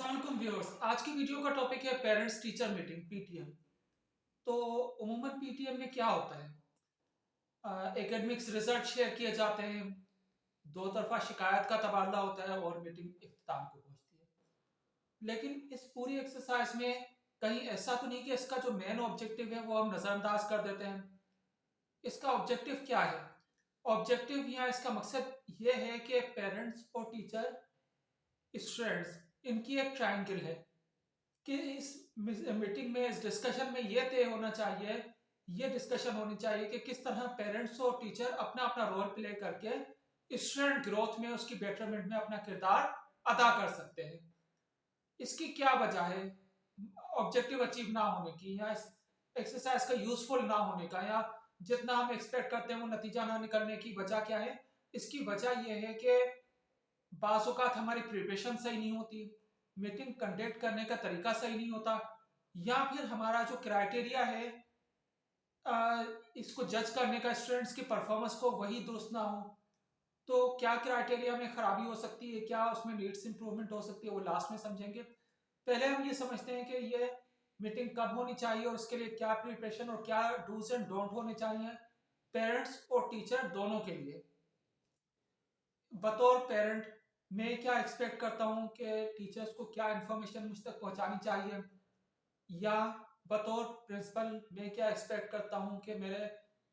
अस्सलाम वालेकुम व्यूअर्स। आज की वीडियो का टॉपिक है पेरेंट्स टीचर मीटिंग पीटीएम। तो उमूमन पीटीएम में क्या होता है? एकेडमिक्स रिजल्ट शेयर किए जाते हैं, दो तरफा शिकायत का तबादला होता है और मीटिंग इख्तिताम को पहुंचती है। लेकिन इस पूरी एक्सरसाइज में कहीं ऐसा तो नहीं कि इसका जो मेन ऑब्जेक्टिव है वो हम नज़रअंदाज कर देते हैं। इसका ऑब्जेक्टिव क्या है? ऑब्जेक्टिव या इसका मकसद ये है कि पेरेंट्स और टीचर स्टूडेंट्स इनकी एक ट्रायंगल है कि इस मीटिंग में, इस डिस्कशन में ये तय होना चाहिए, ये डिस्कशन होनी चाहिए कि किस तरह पेरेंट्स और टीचर अपना अपना रोल प्ले करके स्टूडेंट ग्रोथ में, उसकी बेटरमेंट में अपना किरदार अदा कर सकते हैं। इसकी क्या वजह है ऑब्जेक्टिव अचीव ना होने की, या इस एक्सरसाइज का यूजफुल ना होने का, या जितना हम एक्सपेक्ट करते हैं वो नतीजा ना निकलने की वजह क्या है? इसकी वजह यह है कि बाज़ औक़ात हमारी प्रिपरेशन सही नहीं होती, मीटिंग कंडक्ट करने का तरीका सही नहीं होता, या फिर हमारा जो क्राइटेरिया है इसको जज करने का स्टूडेंट्स की परफॉर्मेंस को, वही दुरुस्त ना हो। तो क्या क्राइटेरिया में खराबी हो सकती है, क्या उसमें नीड्स इंप्रूवमेंट हो सकती है, वो लास्ट में समझेंगे। पहले हम ये समझते हैं कि ये मीटिंग कब होनी चाहिए और उसके लिए क्या प्रिपरेशन और क्या डूज एंड डोंट होने चाहिए पेरेंट्स और टीचर दोनों के लिए। बतौर पेरेंट मैं क्या एक्सपेक्ट करता हूँ कि टीचर्स को क्या इन्फॉर्मेशन मुझ तक पहुँचानी चाहिए, या बतौर प्रिंसिपल मैं क्या एक्सपेक्ट करता हूँ कि मेरे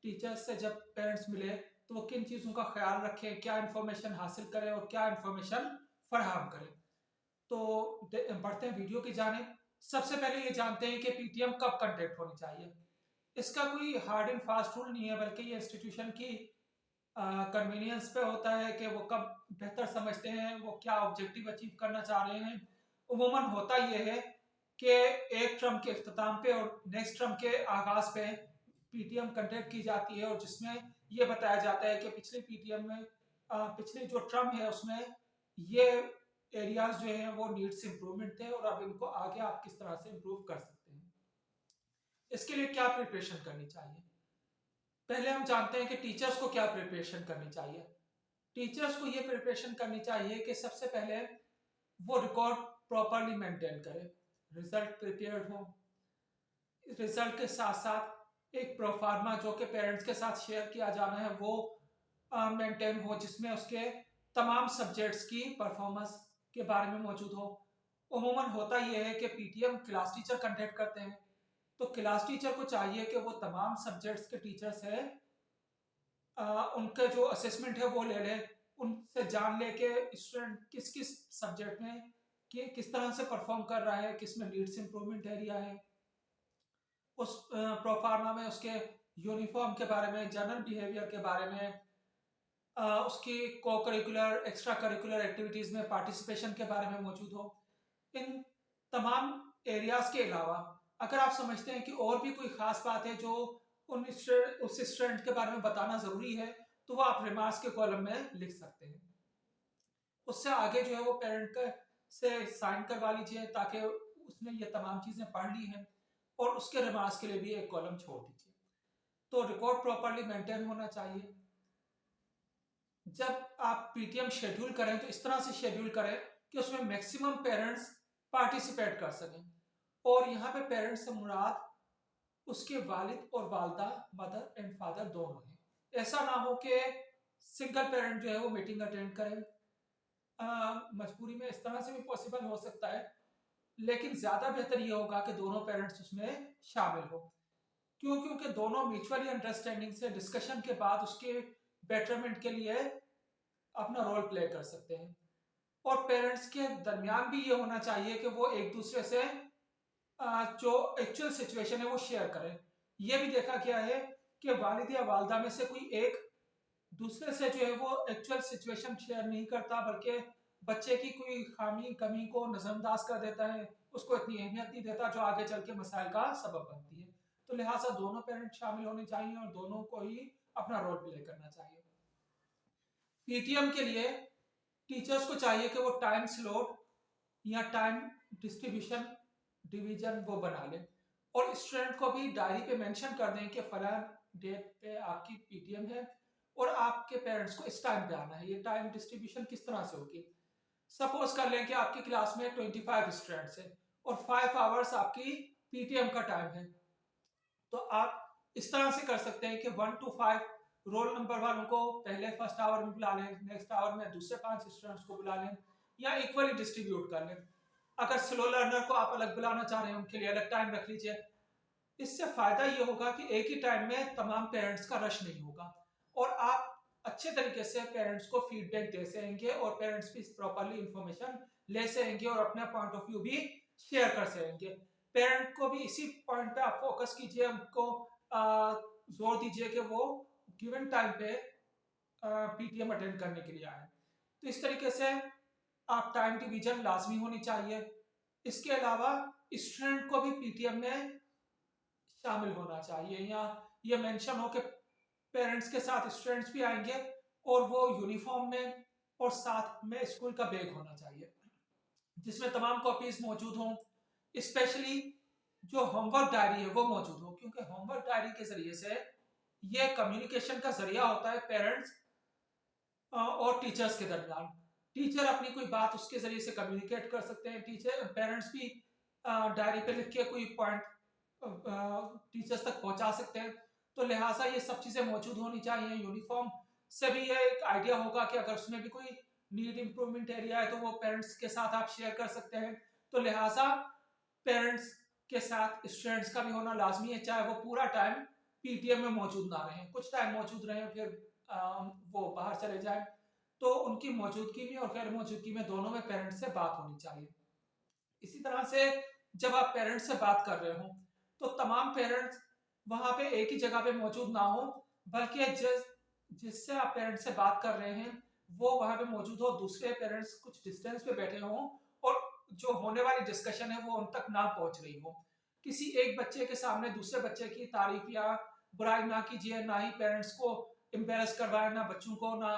टीचर्स से जब पेरेंट्स मिले तो वो किन चीज़ों का ख्याल रखें, क्या इन्फॉर्मेशन हासिल करें और क्या इन्फॉर्मेशन फराहम करें। तो बढ़ते हैं वीडियो की जानिब। सबसे पहले ये जानते हैं कि पीटीएम कब कंडक्ट होनी चाहिए। इसका कोई हार्ड एंड फास्ट रूल नहीं है, बल्कि ये इंस्टीट्यूशन की कन्वीनियंस पे होता है कि वो कब बेहतर समझते हैं, वो क्या ऑब्जेक्टिव अचीव करना चाह रहे हैं। उमूमन होता ये है कि एक टर्म के अख्ताम पे और नेक्स्ट टर्म के आगाज पे पीटीएम कंडक्ट की जाती है, और जिसमें ये बताया जाता है कि पिछले पीटीएम में पिछले जो टर्म है उसमें ये एरियाज जो हैं वो नीड्स इंप्रूवमेंट थे, और अब इनको आगे आप किस तरह से इम्प्रूव कर सकते हैं। इसके लिए क्या प्रिपरेशन करनी चाहिए? पहले हम जानते हैं कि टीचर्स को क्या प्रिपरेशन करनी चाहिए। टीचर्स को ये प्रिपरेशन करनी चाहिए कि सबसे पहले वो रिकॉर्ड प्रॉपरली मेंटेन करें, रिजल्ट प्रिपेयर्ड हो, रिजल्ट के साथ साथ एक प्रोफार्मा जो कि पेरेंट्स के साथ शेयर किया जाना है वो मेंटेन हो, जिसमें उसके तमाम सब्जेक्ट्स की परफॉर्मेंस के बारे में मौजूद हो। उमूमन होता यह है कि पीटीएम क्लास टीचर कंडक्ट करते हैं, तो क्लास टीचर को चाहिए कि वो तमाम सब्जेक्ट्स के टीचर से उनका जो असेसमेंट है वो ले लें, उनसे जान ले कि स्टूडेंट किस किस सब्जेक्ट में किस तरह से परफॉर्म कर रहा है, किस में नीड्स इंप्रूवमेंट एरिया है। उस प्रोफार्मा में उसके यूनिफॉर्म के बारे में, जनरल बिहेवियर के बारे में, उसकी को करिकुलर एक्स्ट्रा करिकुलर एक्टिविटीज़ में पार्टिसिपेशन के बारे में मौजूद हो। इन तमाम एरियाज़ के अलावा अगर आप समझते हैं कि और भी कोई ख़ास बात है जो उस स्टूडेंट के बारे में बताना ज़रूरी है, तो वो आप रिमार्क्स के कॉलम में लिख सकते हैं। उससे आगे जो है वो पेरेंट का से साइन करवा लीजिए, ताकि उसने ये तमाम चीज़ें पढ़ ली हैं, और उसके रिमार्क्स के लिए भी एक कॉलम छोड़ दीजिए। तो रिकॉर्ड प्रॉपरली मेंटेन होना चाहिए। जब आप पीटीएम शेड्यूल करें तो इस तरह से शेड्यूल करें कि उसमें मैक्सिमम पेरेंट्स पार्टिसिपेट कर सकें, और यहाँ पे पेरेंट्स से मुराद उसके वालिद और वालदा, मदर एंड फादर दोनों हैं। ऐसा ना हो कि सिंगल पेरेंट जो है वो मीटिंग अटेंड करे। मजबूरी में इस तरह से भी पॉसिबल हो सकता है, लेकिन ज्यादा बेहतर ये होगा कि दोनों पेरेंट्स उसमें शामिल हो। क्यों? क्योंकि दोनों म्यूचुअली अंडरस्टैंडिंग से डिस्कशन के बाद उसके बेटरमेंट के लिए अपना रोल प्ले कर सकते हैं। और पेरेंट्स के दरमियान भी ये होना चाहिए कि वो एक दूसरे से जो एक्चुअल सिचुएशन है वो शेयर करें। ये भी देखा गया है कि वालिद या वालदा में से कोई एक दूसरे से जो है वो एक्चुअल सिचुएशन शेयर नहीं करता, बल्कि बच्चे की कोई खामी कमी को नजरअंदाज कर देता है, उसको इतनी अहमियत नहीं देता जो आगे चल के मसाइल का सबब बनती है। तो लिहाजा दोनों पेरेंट शामिल होने चाहिए और दोनों को ही अपना रोल प्ले करना चाहिए। पीटीएम के लिए टीचर्स को चाहिए कि वो टाइम स्लॉट या टाइम डिस्ट्रीब्यूशन डिवीजन वो बना लें, और स्टूडेंट को भी डायरी पे मेंशन कर दें कि फलां डेट पे आपकी पीटीएम है और आपके पेरेंट्स को इस टाइम पे आना है। ये टाइम डिस्ट्रीब्यूशन किस तरह से होगी? सपोज कर लें कि आपकी क्लास में 25 स्टूडेंट्स हैं और 5 आवर्स आपकी पीटीएम का टाइम है, तो आप इस तरह से कर सकते हैं कि 1 to 5 रोल नंबर वालों को पहले फर्स्ट आवर में बुला लें, नेक्स्ट आवर में दूसरे 5 स्टूडेंट्स को बुला लें, या इक्वली डिस्ट्रीब्यूट कर लें। अगर स्लो लर्नर को आप अलग बुलाना चाह रहे हैं, उनके लिए अलग टाइम रख लीजिए। इससे फायदा ये होगा कि एक ही टाइम में तमाम पेरेंट्स का रश नहीं होगा और आप अच्छे तरीके से पेरेंट्स को फीडबैक दे सकेंगे और पेरेंट्स भी प्रॉपरली इंफॉर्मेशन ले सकेंगे और अपना पॉइंट ऑफ व्यू भी शेयर कर सकेंगे। पेरेंट को भी इसी पॉइंट पे आप फोकस कीजिए, उनको जोर दीजिए कि वो गिवन टाइम पे पीटीएम अटेंड करने के लिए आए। तो इस तरीके से आप टाइम डिवीजन लाजमी होनी चाहिए। इसके अलावा स्टूडेंट को भी पीटीएम में शामिल होना चाहिए, या ये मेंशन हो कि पेरेंट्स के साथ स्टूडेंट्स भी आएंगे और वो यूनिफॉर्म में और साथ में स्कूल का बैग होना चाहिए जिसमें तमाम कॉपीज मौजूद हों। स्पेशली जो होमवर्क डायरी है वो मौजूद हो, क्योंकि होमवर्क डायरी के जरिए से ये कम्युनिकेशन का जरिया होता है पेरेंट्स और टीचर्स के दरमियान। टीचर अपनी कोई बात उसके जरिए से कम्युनिकेट कर सकते हैं, टीचर पेरेंट्स भी डायरी पे लिख के कोई पॉइंट टीचर्स तक पहुंचा सकते हैं। तो लिहाजा ये सब चीज़ें मौजूद होनी चाहिए। यूनिफॉर्म से भी ये एक आइडिया होगा कि अगर उसमें भी कोई नीड इम्प्रूवमेंट एरिया है तो वो पेरेंट्स के साथ आप शेयर कर सकते हैं। तो लिहाजा पेरेंट्स के साथ स्टूडेंट्स का भी होना लाजमी है, चाहे वो पूरा टाइम पीटीएम में मौजूद ना रहें, कुछ टाइम मौजूद रहें फिर वो बाहर चले जाएं। तो उनकी मौजूदगी में और गैर मौजूदगी में दोनों में पेरेंट्स से बात होनी चाहिए। इसी तरह से जब आप पेरेंट्स से बात कर रहे हो तो तमाम पेरेंट्स वहां पे एक ही जगह पे मौजूद ना हो, बल्कि जिससे आप पेरेंट्स से बात कर रहे हैं वो वहां पे मौजूद हो, दूसरे पेरेंट्स कुछ डिस्टेंस पे बैठे हों और जो होने वाली डिस्कशन है वो उन तक ना पहुंच रही हो। किसी एक बच्चे के सामने दूसरे बच्चे की तारीफ या बुराई ना कीजिए, ना ही पेरेंट्स को एम्बेरस करवाए, ना बच्चों को, ना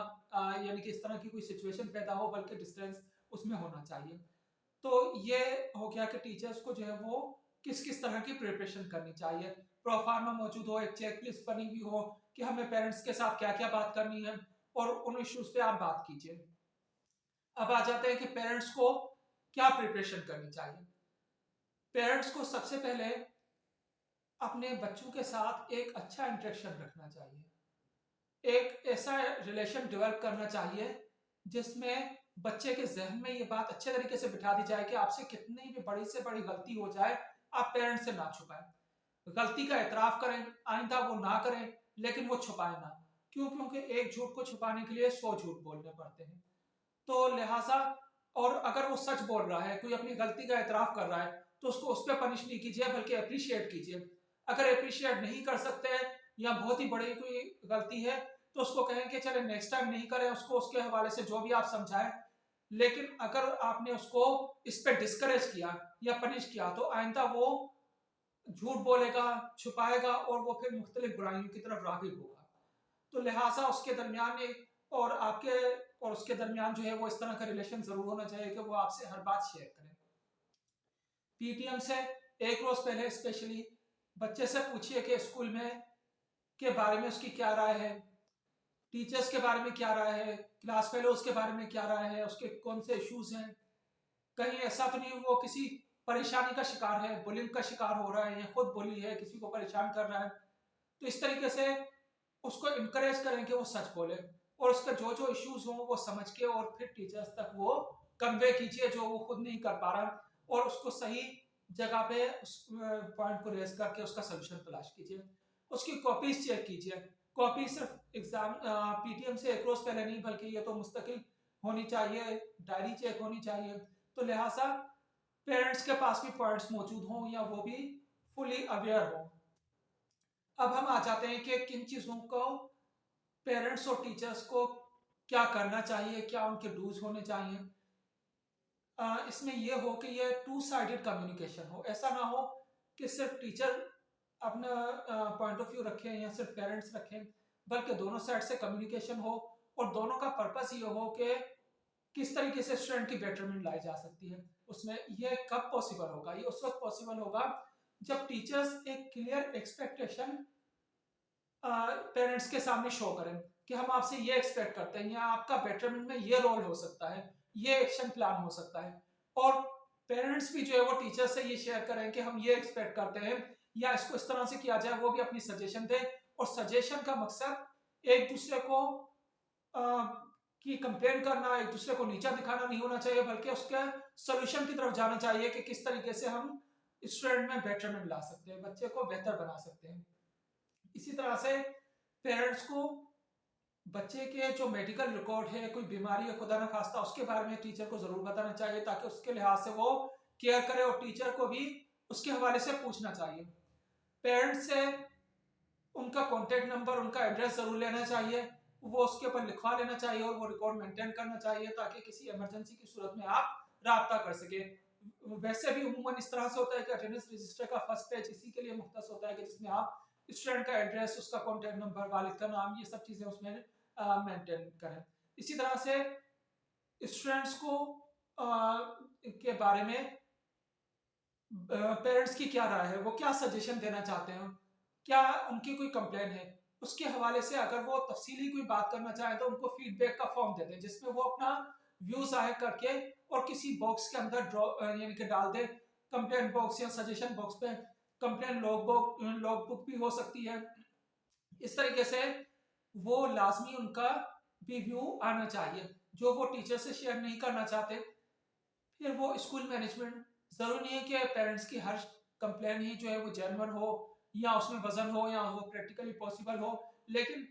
यानी कि इस तरह की कोई सिचुएशन पैदा हो, बल्कि डिस्टेंस उसमें होना चाहिए। तो ये हो गया कि टीचर्स को जो है वो किस किस तरह की प्रिपरेशन करनी चाहिए। प्रोफार्मा मौजूद हो, एक चेक लिस्ट बनी हुई हो कि हमें पेरेंट्स के साथ क्या क्या बात करनी है और उन इश्यूज पे आप बात कीजिए। अब आ जाते हैं कि पेरेंट्स को क्या प्रिपरेशन करनी चाहिए। पेरेंट्स को सबसे पहले अपने बच्चों के साथ एक अच्छा इंटरेक्शन रखना चाहिए, एक ऐसा रिलेशन डेवलप करना चाहिए जिसमें बच्चे के जहन में ये बात अच्छे तरीके से बिठा दी जाए कि आपसे कितनी भी बड़ी से बड़ी गलती हो जाए आप पेरेंट्स से ना छुपाएं, गलती का एतराफ करें, आइंदा वो ना करें, लेकिन वो छुपाए ना। क्यों? क्योंकि एक झूठ को छुपाने के लिए 100 झूठ बोलने पड़ते हैं। तो लिहाजा, और अगर वो सच बोल रहा है, कोई अपनी गलती का एतराफ कर रहा है, तो उसको उस पर पनिश नहीं कीजिए बल्कि अप्रिशिएट कीजिए। अगर अप्रिशिएट नहीं कर सकते या बहुत ही बड़ी कोई गलती है तो उसको कहें कि चले नेक्स्ट टाइम नहीं करें, उसको उसके हवाले से जो भी आप समझाएं। लेकिन अगर आपने उसको इस पे डिस्करेज किया या पनिश किया तो आइंदा वो झूठ बोलेगा, छुपाएगा और वो फिर मुख्तलिफ बुराइयों की तरफ राग़िब होगा। तो लिहाजा उसके दरमियान और आपके और उसके दरमियान जो है वो इस तरह का रिलेशन जरूर होना चाहिए कि वो आपसे हर बात शेयर करें। पीटीएम से एक रोज पहले स्पेशली बच्चे से पूछिए कि स्कूल में के बारे में उसकी क्या राय है, टीचर्स के बारे में क्या राय है, क्लास फेलोज के बारे में क्या राय है, उसके कौन से इश्यूज हैं। कहीं ऐसा तो नहीं वो किसी परेशानी का शिकार है, बुलिंग का शिकार हो रहा है या खुद बुली है, किसी को परेशान कर रहा है। तो इस तरीके से उसको इनकरेज करें कि वो सच बोले और उसका जो जो इश्यूज हो वो समझ के और फिर टीचर्स तक वो कन्वे कीजिए जो वो खुद नहीं कर पा रहा, और उसको सही जगह पे उस पॉइंट को रेज करके उसका सोल्यूशन तलाश कीजिए। उसकी कॉपीज चेक कीजिए। कॉपी सिर्फ एग्जाम पीटीएम से एक रोज पहले नहीं बल्कि ये तो मुस्तकिल होनी चाहिए, डायरी चेक होनी चाहिए। तो लिहाजा पेरेंट्स के पास भी पॉइंट्स मौजूद हों या वो भी फुली अवेयर हों। अब हम आ जाते हैं कि किन चीज़ों को पेरेंट्स और टीचर्स को क्या करना चाहिए, क्या उनके डूज होने चाहिए। इसमें यह हो कि ये टू साइडेड कम्युनिकेशन हो, ऐसा ना हो कि सिर्फ टीचर अपना पॉइंट ऑफ व्यू रखें या सिर्फ पेरेंट्स रखें, बल्कि दोनों साइड से कम्युनिकेशन हो और दोनों का पर्पस ये हो कि किस तरीके से स्टूडेंट की बेटरमेंट लाई जा सकती है। उसमें यह कब पॉसिबल होगा? ये उस वक्त पॉसिबल होगा जब टीचर्स एक क्लियर एक्सपेक्टेशन पेरेंट्स के सामने शो करें कि हम आपसे ये एक्सपेक्ट करते हैं या आपका बेटरमेंट में ये रोल हो सकता है, ये एक्शन प्लान हो सकता है। और पेरेंट्स भी जो है वो टीचर से ये शेयर करें कि हम ये एक्सपेक्ट करते हैं या इसको इस तरह से किया जाए, वो भी अपनी सजेशन दें। और सजेशन का मकसद एक दूसरे को की कंप्लेन करना, एक दूसरे को नीचा दिखाना नहीं होना चाहिए, बल्कि उसके सोल्यूशन की तरफ जाना चाहिए कि किस तरीके से हम स्टूडेंट में बेटरमेंट ला सकते हैं, बच्चे को बेहतर बना सकते हैं। इसी तरह से पेरेंट्स को बच्चे के जो मेडिकल रिकॉर्ड है, कोई बीमारी है खुदा ना खास्ता, उसके बारे में टीचर को जरूर बताना चाहिए, ताकि उसके लिहाज से वो केयर करे, और टीचर को भी उसके हवाले से पूछना चाहिए। पेरेंट्स से उनका कॉन्टेक्ट नंबर, उनका एड्रेस जरूर लेना चाहिए, वो उसके ऊपर लिखवा लेना चाहिए, और वो रिकॉर्ड मेंटेन करना चाहिए, ताकि किसी इमरजेंसी की सूरत में आप राब्ता कर सके। वैसे भी उमूमन इस तरह से होता है कि अटेंडेंस रजिस्टर का फर्स्ट पेज इसी के लिए मुख्तस होता है कि जिसमें आप स्टूडेंट का एड्रेस, उसका कॉन्टेक्ट नंबर, वालिद का नाम, ये सब चीज़ें उसमें मेंटेन करें। इसी तरह से स्टूडेंट्स को के बारे में पेरेंट्स की क्या राय है, वो क्या सजेशन देना चाहते हैं, क्या उनकी कोई कंप्लेन है, उसके हवाले से अगर वो तफसीली कोई बात करना चाहें तो उनको फीडबैक का फॉर्म दे दें, जिसमें वो अपना व्यू जाहिर करके और किसी बॉक्स के अंदर ड्रॉ यानी कि डाल दें, कंप्लेन बॉक्स या सजेशन बॉक्स पे। कंप्लेन लॉग बुक भी हो सकती है। इस तरीके से वो लाजमी उनका भी व्यू आना चाहिए, जो वो टीचर से शेयर नहीं करना चाहते। फिर वो स्कूल मैनेजमेंट, जरूरी नहीं है कि पेरेंट्स की हर कंप्लेन ही जो है वो जेन्युइन हो, या उसमें वजन हो, या वो प्रैक्टिकली पॉसिबल हो, लेकिन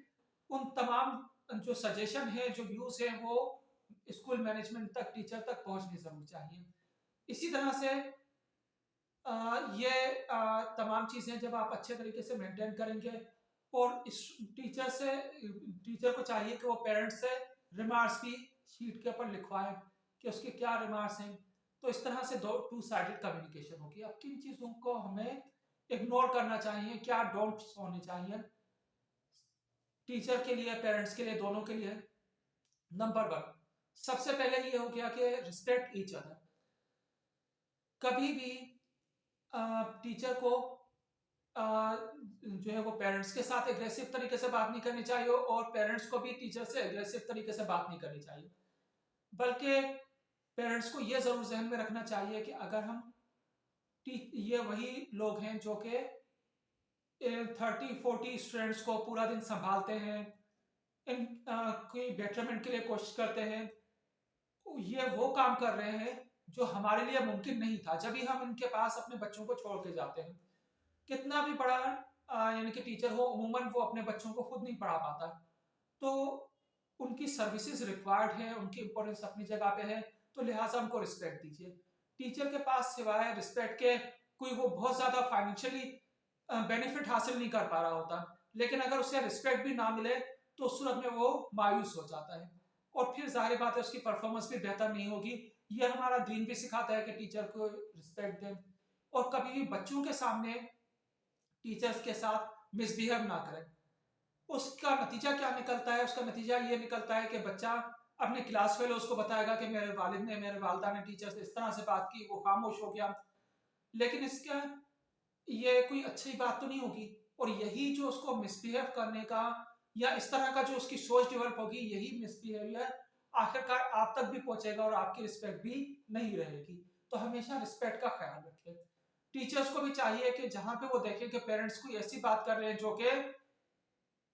उन तमाम जो सजेशन है, जो व्यूज है, वो स्कूल मैनेजमेंट तक, टीचर तक पहुंचनी जरूर चाहिए। इसी तरह से ये तमाम चीज़ें जब आप अच्छे तरीके से मेंटेन करेंगे, और इस टीचर को चाहिए कि वो पेरेंट्स से रिमार्क्स भी शीट के ऊपर लिखवाएं कि उसके क्या रिमार्क्स हैं। तो इस तरह से दो टू साइडेड कम्युनिकेशन होगी। अब किन चीज़ों को हमें इग्नोर करना चाहिए, क्या डोंट्स होने चाहिए टीचर के लिए, पेरेंट्स के लिए, दोनों के लिए। नंबर 1, सबसे पहले ये हो गया कि रिस्पेक्ट ईच अदर। कभी भी टीचर को जो है वो पेरेंट्स के साथ एग्रेसिव तरीके से बात नहीं करनी चाहिए, और पेरेंट्स को भी टीचर से एग्रेसिव तरीके से बात नहीं करनी चाहिए। बल्कि पेरेंट्स को ये जरूर जहन में रखना चाहिए कि अगर हम ये वही लोग हैं जो कि 30-40 स्टूडेंट्स को पूरा दिन संभालते हैं, इन कोई बेटरमेंट के लिए कोशिश करते हैं, ये वो काम कर रहे हैं जो हमारे लिए मुमकिन नहीं था जब भी हम इनके पास अपने बच्चों को छोड़ के जाते हैं। कितना भी बड़ा यानी कि टीचर हो, अमूमन वो अपने बच्चों को खुद नहीं पढ़ा पाता, तो उनकी सर्विसेज रिक्वायर्ड है, उनकी इंपॉर्टेंस अपनी जगह पे है, तो लिहाजा उनको रिस्पेक्ट दीजिए। टीचर के पास सिवाय रिस्पेक्ट के कोई वो बहुत ज़्यादा फाइनेंशियली बेनिफिट हासिल नहीं कर पा रहा होता, लेकिन अगर उसे रिस्पेक्ट भी ना मिले तो उस सूरत में वो मायूस हो जाता है, और फिर जाहिर बात है उसकी परफॉर्मेंस भी बेहतर नहीं होगी। ये हमारा दीन भी सिखाता है कि टीचर को रिस्पेक्ट दें, और कभी भी बच्चों के सामने टीचर्स के साथ मिसबिहेव ना करें। उसका नतीजा क्या निकलता है? उसका नतीजा ये निकलता है कि बच्चा अपने क्लास फेलोज को बताएगा कि मेरे वालिद ने, मेरे वालदा ने टीचर से इस तरह से बात की, वो खामोश हो गया। लेकिन इसका ये कोई अच्छी बात तो नहीं होगी, और यही जो उसको मिसबिहेव करने का या इस तरह का जो उसकी सोच डेवलप होगी, यही मिसबिहेवियर आखिरकार आप तक भी पहुंचेगा और आपकी रिस्पेक्ट भी नहीं रहेगी। तो हमेशा रिस्पेक्ट का ख्याल रखें। टीचर्स को भी चाहिए कि जहां पे वो देखें कि पेरेंट्स कोई ऐसी बात कर रहे हैं जो कि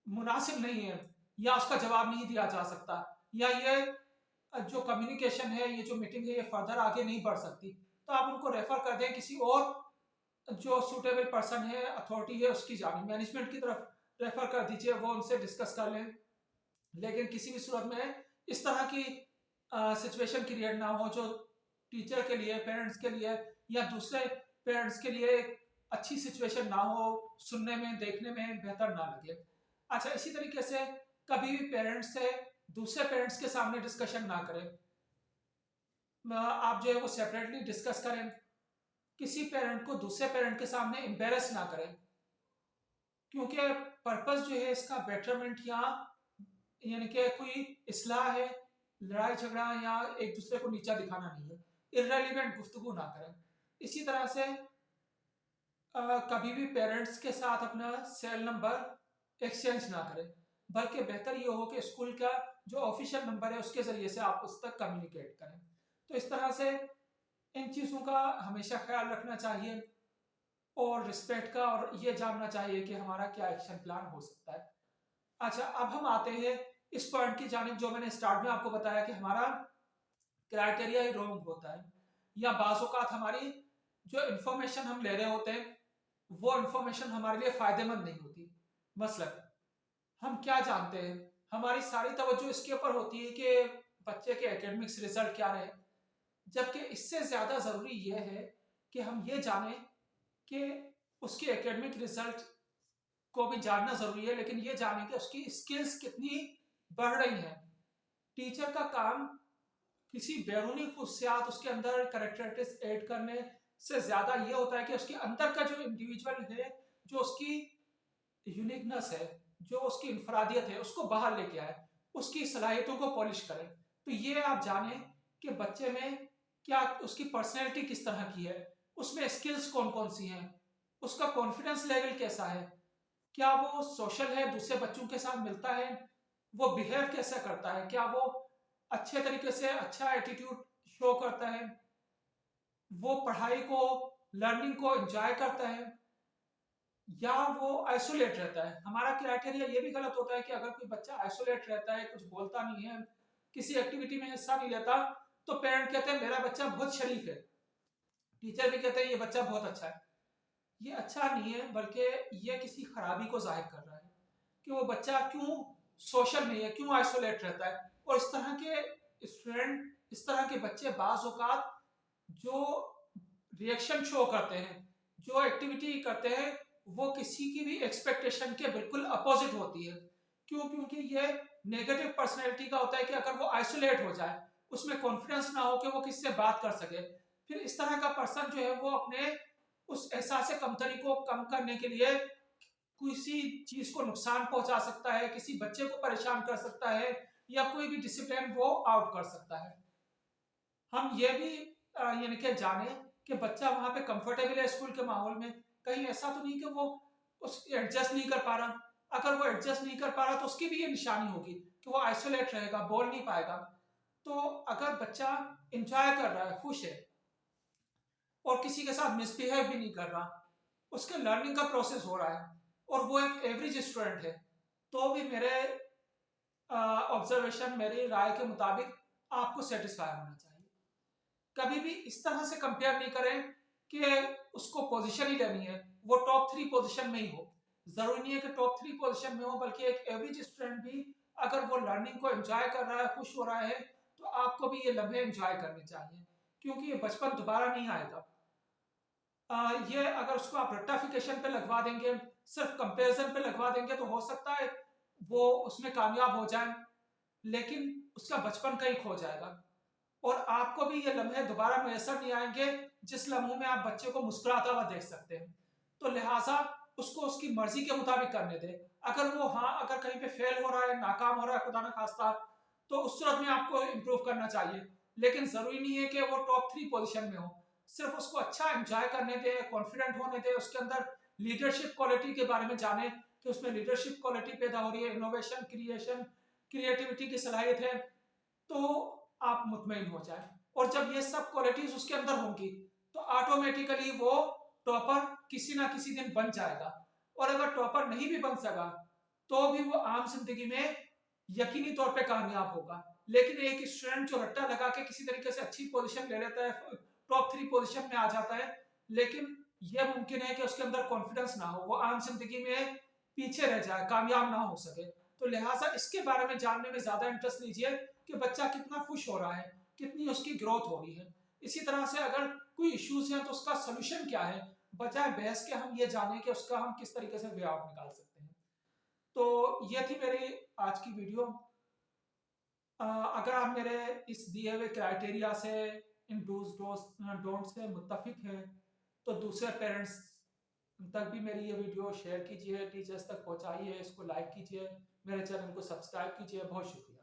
मुनासिब नहीं है, या उसका जवाब नहीं दिया जा सकता, या ये जो कम्युनिकेशन है, ये जो मीटिंग है, ये फर्दर आगे नहीं बढ़ सकती, तो आप उनको रेफर कर दें किसी और जो सूटेबल पर्सन है, अथॉरिटी है, उसकी जानिब मैनेजमेंट की तरफ रेफर कर दीजिए, वो उनसे डिस्कस कर लें। लेकिन किसी भी सूरत में इस तरह की सिचुएशन क्रिएट ना हो जो टीचर के लिए, पेरेंट्स के लिए, या दूसरे पेरेंट्स के लिए अच्छी सिचुएशन ना हो, सुनने में, देखने में बेहतर ना लगे। अच्छा, इसी तरीके से कभी भी पेरेंट्स से दूसरे पेरेंट्स के सामने डिस्कशन ना करें। आप जो है वो सेपरेटली डिस्कस करें। किसी पेरेंट को दूसरे पेरेंट के सामने एम्बेरस ना करें, क्योंकि पर्पस जो है इसका बेटरमेंट या यानी कि कोई इस्लाह है, लड़ाई झगड़ा या एक दूसरे को नीचा दिखाना नहीं है। इर्रेलेवेंट गुफ्तगू ना करें। इसी तरह से कभी भी पेरेंट्स के साथ अपना सेल नंबर एक्सचेंज ना करें, बल्कि बेहतर ये हो कि स्कूल का जो ऑफिशियल नंबर है उसके ज़रिए से आप उस तक कम्युनिकेट करें। तो इस तरह से इन चीज़ों का हमेशा ख्याल रखना चाहिए और रिस्पेक्ट का, और ये जानना चाहिए कि हमारा क्या एक्शन प्लान हो सकता है। अच्छा, अब हम आते हैं इस पॉइंट की जानिब जो मैंने स्टार्ट में आपको बताया कि हमारा क्राइटेरिया ही रॉन्ग होता है, या बाज़ औक़ात हमारी जो इन्फॉर्मेशन हम ले रहे होते हैं वो इन्फॉर्मेशन हमारे लिए फ़ायदेमंद नहीं होती। मसलन हम क्या जानते हैं, हमारी सारी तवज्जो इसके ऊपर होती है कि बच्चे के एकेडमिक्स रिजल्ट क्या रहे, जबकि इससे ज़्यादा ज़रूरी ये है कि हम ये जानें कि उसके एकेडमिक रिजल्ट को भी जानना ज़रूरी है, लेकिन ये जानें कि उसकी स्किल्स कितनी बढ़ रही हैं। टीचर का काम किसी बैरूनी खुशियात उसके अंदर करेक्टरिस्टिक्स ऐड करने से ज़्यादा ये होता है कि उसके अंदर का जो इंडिविजुअल है, जो उसकी यूनिकनेस है, जो उसकी इनफरादियत है, उसको बाहर लेके आए, उसकी सलाहियतों को पॉलिश करें। तो ये आप जानें कि बच्चे में क्या उसकी पर्सनैलिटी किस तरह की है, उसमें स्किल्स कौन कौन सी हैं, उसका कॉन्फिडेंस लेवल कैसा है, क्या वो सोशल है, दूसरे बच्चों के साथ मिलता है, वो बिहेव कैसे करता है, क्या वो अच्छे तरीके से अच्छा एटीट्यूड शो करता है, वो पढ़ाई को, लर्निंग को एंजॉय करता है, या वो आइसोलेट रहता है। हमारा क्राइटेरिया ये भी गलत होता है कि अगर कोई बच्चा आइसोलेट रहता है, कुछ बोलता नहीं है, किसी एक्टिविटी में हिस्सा नहीं लेता, तो पेरेंट कहते हैं मेरा बच्चा बहुत शरीफ है, टीचर भी कहते हैं ये बच्चा बहुत अच्छा है। ये अच्छा नहीं है, बल्कि ये किसी खराबी को जाहिर कर रहा है कि वो बच्चा क्यों सोशल नहीं है, क्यों आइसोलेट रहता है। और इस तरह के स्टूडेंट, इस तरह के बच्चे बाज़ औक़ात जो रिएक्शन शो करते हैं, जो एक्टिविटी करते हैं, वो किसी की भी एक्सपेक्टेशन के बिल्कुल अपोजिट होती है। क्यों? क्योंकि ये नेगेटिव पर्सनैलिटी का होता है कि अगर वो आइसोलेट हो जाए, उसमें कॉन्फिडेंस ना हो कि वो किसी से बात कर सके, फिर इस तरह का पर्सन जो है वो अपने उस एहसास कमतरी को कम करने के लिए किसी चीज़ को नुकसान पहुंचा सकता है, किसी बच्चे को परेशान कर सकता है, या कोई भी डिसिप्लिन वो आउट कर सकता है। हम ये भी यानी कि जाने कि बच्चा वहाँ पे कंफर्टेबल है स्कूल के माहौल में, कहीं ऐसा तो नहीं कि वो उस एडजस्ट नहीं कर पा रहा। अगर वो एडजस्ट नहीं कर पा रहा तो उसकी भी ये निशानी होगी कि वो आइसोलेट रहेगा, बोल नहीं पाएगा। तो अगर बच्चा इंजॉय कर रहा है, खुश है, और किसी के साथ मिसबिहेव भी नहीं कर रहा, उसके लर्निंग का प्रोसेस हो रहा है, और वो एक एवरेज स्टूडेंट है, तो भी मेरे ऑब्जर्वेशन, मेरी राय के मुताबिक आपको सेटिस्फाई होना चाहिए। कभी भी इस तरह से कंपेयर नहीं करें कि उसको पोजीशन ही लेनी है, वो टॉप 3 पोजीशन में ही हो। जरूरी नहीं है कि टॉप 3 पोजीशन में हो, बल्कि एक एवरेज स्टूडेंट भी अगर वो लर्निंग को एंजॉय कर रहा है, खुश हो रहा है, तो आपको भी ये लम्हे एंजॉय करने चाहिए, क्योंकि ये बचपन दोबारा नहीं आएगा। ये अगर उसको आप रट्टाफिकेशन पे लगवा देंगे, सिर्फ कंपेरिजन पे लगवा देंगे, तो हो सकता है वो उसमें कामयाब हो जाए, लेकिन उसका बचपन का ही खो जाएगा। और आपको भी ये लम्हे दोबारा मैसर नहीं आएंगे जिस लम्हों में आप बच्चे को मुस्कुराता हुआ देख सकते हैं। तो लिहाजा उसको उसकी मर्जी के मुताबिक करने दें। अगर वो अगर कहीं पे फेल हो रहा है, नाकाम हो रहा है खुदा ना खास्ता, तो उस सूरत में आपको इम्प्रूव करना चाहिए, लेकिन जरूरी नहीं है कि वो टॉप 3 पोजीशन में हो। सिर्फ उसको अच्छा एंजॉय करने दे, कॉन्फिडेंट होने दे, उसके अंदर लीडरशिप क्वालिटी के बारे में जाने कि उसमें लीडरशिप क्वालिटी पैदा हो रही है, इनोवेशन, क्रिएशन, क्रिएटिविटी की सलाहियत है, तो आप मुतमईन हो जाए। और जब ये सब क्वालिटीज उसके अंदर होंगी, तो ऑटोमेटिकली वो टॉपर किसी ना किसी दिन बन जाएगा। और अगर टॉपर नहीं भी बन सका, तो भी वो आम जिंदगी में यकीनी तौर पे कामयाब होगा। लेकिन एक स्टूडेंट जो रट्टा लगा के किसी तरीके से अच्छी पोजीशन ले लेता है, टॉप 3 पोजीशन में आ जाता है, लेकिन यह मुमकिन है कि उसके अंदर कॉन्फिडेंस ना हो, वो आम जिंदगी में पीछे रह जाए, कामयाब ना हो सके। तो लिहाजा इसके बारे में जानने में ज्यादा इंटरेस्ट लीजिए कि बच्चा कितना खुश हो रहा है, कितनी उसकी ग्रोथ हो रही है। इसी तरह से अगर कोई इश्यूज हैं तो उसका सोल्यूशन क्या है, बजाय बहस के हम ये जानें कि उसका हम किस तरीके से वे आउट निकाल सकते हैं। तो ये थी मेरी आज की वीडियो। अगर आप मेरे इस दिए हुए क्राइटेरिया से, इन डूज डोंट से मुत्तफिक हैं, तो दूसरे पेरेंट्स तक भी मेरी ये वीडियो शेयर कीजिए, टीचर्स तक पहुंचाइए, इसको लाइक कीजिए, मेरे चैनल को सब्सक्राइब कीजिए। बहुत शुक्रिया।